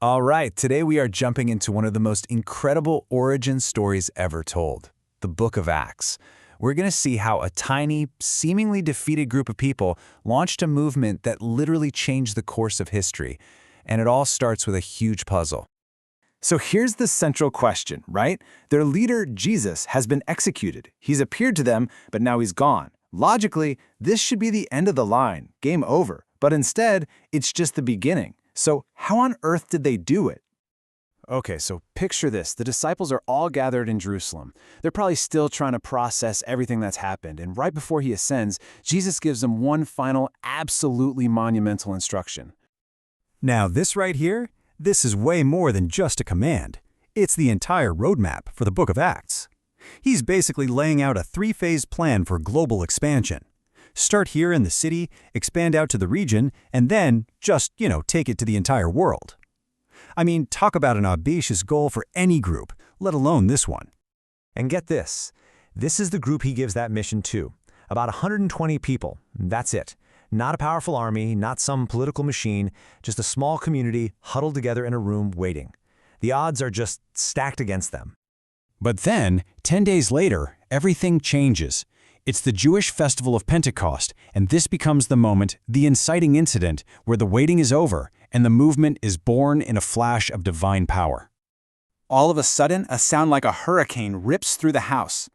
All right, today we are jumping into one of the most incredible origin stories ever told, the Book of Acts. We're going to see how a tiny, seemingly defeated group of people launched a movement that literally changed the course of history. And it all starts with a huge puzzle. So here's the central question, right? Their leader, Jesus, has been executed. He's appeared to them, but now he's gone. Logically, this should be the end of the line, game over. But instead, it's just the beginning. So how on earth did they do it? Okay, so picture this. The disciples are all gathered in Jerusalem. They're probably still trying to process everything that's happened. And right before he ascends, Jesus gives them one final, absolutely monumental instruction. Now, this right here, this is way more than just a command. It's the entire roadmap for the Book of Acts. He's basically laying out a three-phase plan for global expansion. Start here in the city, expand out to the region, and then just, take it to the entire world. I mean, talk about an audacious goal for any group, let alone this one. And get this. This is the group he gives that mission to. About 120 people. That's it. Not a powerful army, not some political machine, just a small community huddled together in a room waiting. The odds are just stacked against them. But then, 10 days later, everything changes. It's the Jewish festival of Pentecost, and this becomes the moment, the inciting incident, where the waiting is over and the movement is born in a flash of divine power. All of a sudden, a sound like a hurricane rips through the house.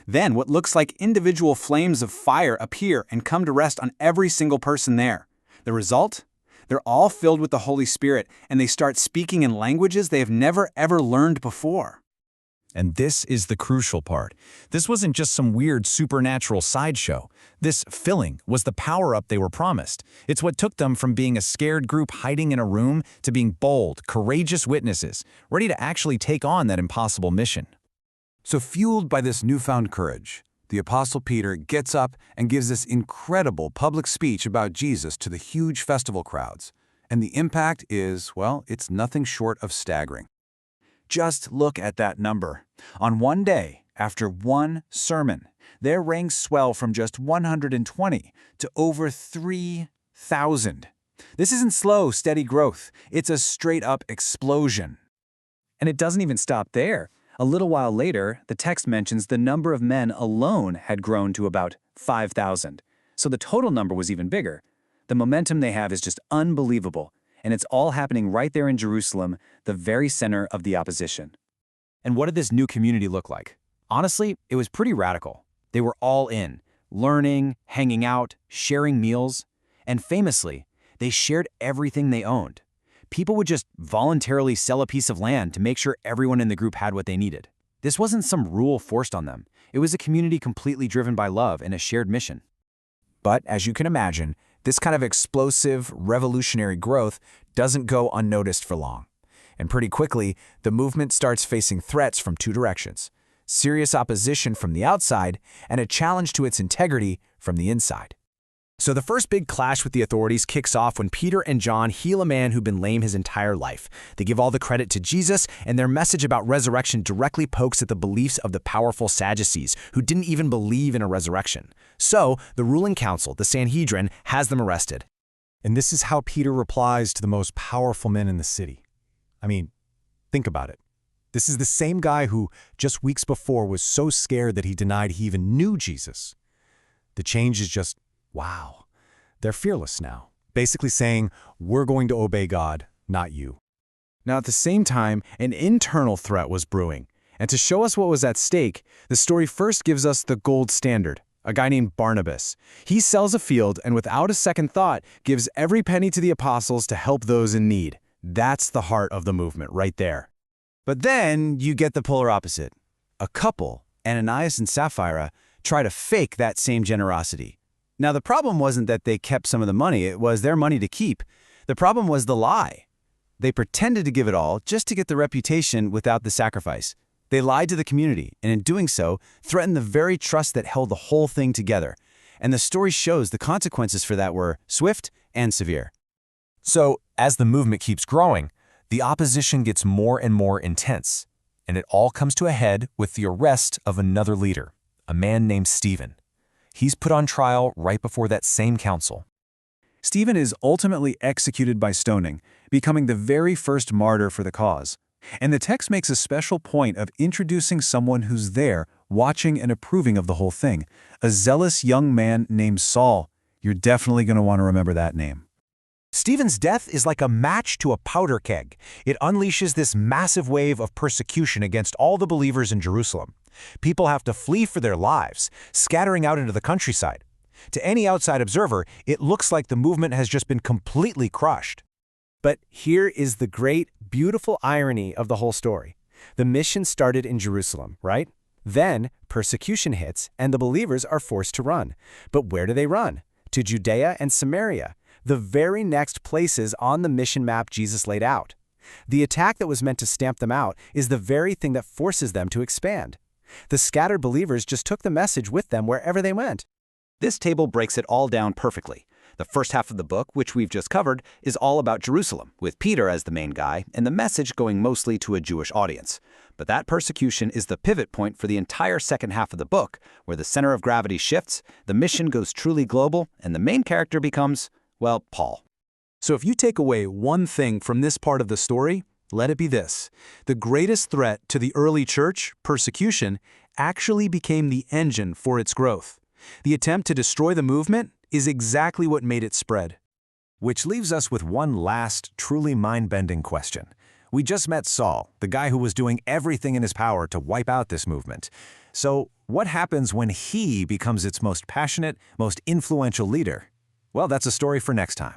Then what looks like individual flames of fire appear and come to rest on every single person there. The result? They're all filled with the Holy Spirit, and they start speaking in languages they have never ever learned before. And this is the crucial part. This wasn't just some weird supernatural sideshow. This filling was the power-up they were promised. It's what took them from being a scared group hiding in a room to being bold, courageous witnesses, ready to actually take on that impossible mission. So fueled by this newfound courage, the Apostle Peter gets up and gives this incredible public speech about Jesus to the huge festival crowds. And the impact is, well, it's nothing short of staggering. Just look at that number. On one day, after one sermon, their ranks swell from just 120 to over 3,000. This isn't slow, steady growth. It's a straight-up explosion. And it doesn't even stop there. A little while later, the text mentions the number of men alone had grown to about 5,000. So the total number was even bigger. The momentum they have is just unbelievable. And it's all happening right there in Jerusalem, the very center of the opposition. And what did this new community look like? Honestly, it was pretty radical. They were all in, learning, hanging out, sharing meals. And famously, they shared everything they owned. People would just voluntarily sell a piece of land to make sure everyone in the group had what they needed. This wasn't some rule forced on them. It was a community completely driven by love and a shared mission. But as you can imagine, this kind of explosive, revolutionary growth doesn't go unnoticed for long. And pretty quickly, the movement starts facing threats from two directions: serious opposition from the outside and a challenge to its integrity from the inside. So the first big clash with the authorities kicks off when Peter and John heal a man who'd been lame his entire life. They give all the credit to Jesus, and their message about resurrection directly pokes at the beliefs of the powerful Sadducees, who didn't even believe in a resurrection. So the ruling council, the Sanhedrin, has them arrested. And this is how Peter replies to the most powerful men in the city. I mean, think about it. This is the same guy who, just weeks before, was so scared that he denied he even knew Jesus. The change is just, wow. They're fearless now, basically saying, we're going to obey God, not you. Now at the same time, an internal threat was brewing. And to show us what was at stake, the story first gives us the gold standard, a guy named Barnabas. He sells a field and without a second thought gives every penny to the apostles to help those in need. That's the heart of the movement right there. But then you get the polar opposite. A couple, Ananias and Sapphira, try to fake that same generosity. Now, the problem wasn't that they kept some of the money. It was their money to keep. The problem was the lie. They pretended to give it all just to get the reputation without the sacrifice. They lied to the community, and in doing so, threatened the very trust that held the whole thing together. And the story shows the consequences for that were swift and severe. So, as the movement keeps growing, the opposition gets more and more intense. And it all comes to a head with the arrest of another leader, a man named Stephen. He's put on trial right before that same council. Stephen is ultimately executed by stoning, becoming the very first martyr for the cause. And the text makes a special point of introducing someone who's there, watching and approving of the whole thing, a zealous young man named Saul. You're definitely going to want to remember that name. Stephen's death is like a match to a powder keg. It unleashes this massive wave of persecution against all the believers in Jerusalem. People have to flee for their lives, scattering out into the countryside. To any outside observer, it looks like the movement has just been completely crushed. But here is the great, beautiful irony of the whole story. The mission started in Jerusalem, right? Then, persecution hits, and the believers are forced to run. But where do they run? To Judea and Samaria, the very next places on the mission map Jesus laid out. The attack that was meant to stamp them out is the very thing that forces them to expand. The scattered believers just took the message with them wherever they went. This table breaks it all down perfectly. The first half of the book, which we've just covered, is all about Jerusalem, with Peter as the main guy, and the message going mostly to a Jewish audience. But that persecution is the pivot point for the entire second half of the book, where the center of gravity shifts, the mission goes truly global, and the main character becomes, well, Paul. So if you take away one thing from this part of the story, let it be this. The greatest threat to the early church, persecution, actually became the engine for its growth. The attempt to destroy the movement is exactly what made it spread. Which leaves us with one last, truly mind-bending question. We just met Saul, the guy who was doing everything in his power to wipe out this movement. So what happens when he becomes its most passionate, most influential leader? Well, that's a story for next time.